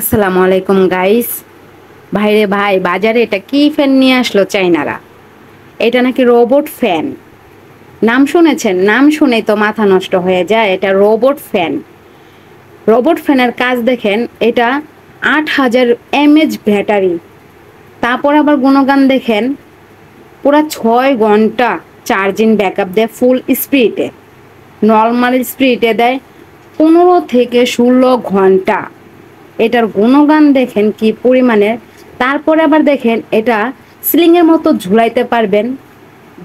আসসালামু আলাইকুম গাইস। ভাইরে ভাই, বাজারে এটা কি ফ্যান নিয়ে আসলো চাইনারা? এটা নাকি রোবট ফ্যান। নাম শুনেছেন? নাম শুনেই তো মাথা নষ্ট হয়ে যায়। এটা রোবট ফ্যান। রোবট ফ্যানের কাজ দেখেন, এটা ৮,০০০ mAh ব্যাটারি। তারপর আবার গুণগান দেখেন, পুরা ৬ ঘন্টা চার্জিং ব্যাকআপ দেয় ফুল স্পিডে। নর্মাল স্পিডে দেয় ১৫ থেকে ১৬ ঘন্টা। এটার গুণগান দেখেন কি পরিমাণের। তারপরে আবার দেখেন, এটা সিলিংয়ের মতো ঝুলাইতে পারবেন,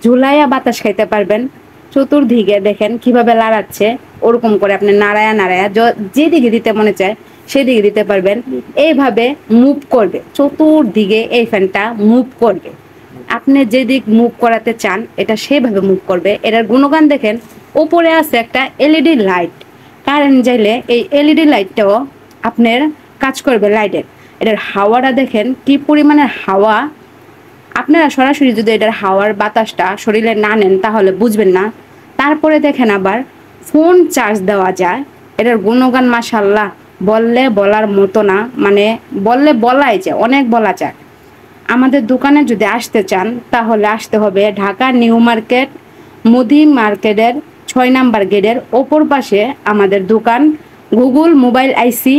ঝুলাইয়া বাতাস খাইতে পারবেন। চতুর্দিকে দেখেন কিভাবে লাড়াচ্ছে, ওরকম করে আপনি নাড়ায়া নাড়ায়া যেদিকে দিতে মনে চায় সেদিকে দিতে পারবেন। এইভাবে মুভ করবে চতুর্দিকে, এই ফ্যানটা মুভ করবে। আপনি যেদিক মুভ করাতে চান এটা সেভাবে মুভ করবে। এটার গুণগান দেখেন, ওপরে আছে একটা এলইডি লাইট। কারেন্ট যাইলে এই এলইডি লাইটটাও আপনার কাজ করবে লাইটের। এটার হাওয়াটা দেখেন কি পরিমাণের হাওয়া। আপনারা সরাসরি যদি এটার হাওয়ার বাতাসটা শরীরে না নেন তাহলে বুঝবেন না। তারপরে দেখেন আবার ফোন চার্জ দেওয়া যায়। এটার গুণগান মাশাল্লাহ বললে বলার মতো না, মানে বললে বলাই যায়, অনেক বলা যায়। আমাদের দোকানে যদি আসতে চান তাহলে আসতে হবে ঢাকা নিউ মার্কেট, মুদি মার্কেটের ৬ নাম্বার গেটের ওপর পাশে আমাদের দোকান। গুগল মোবাইল আইসি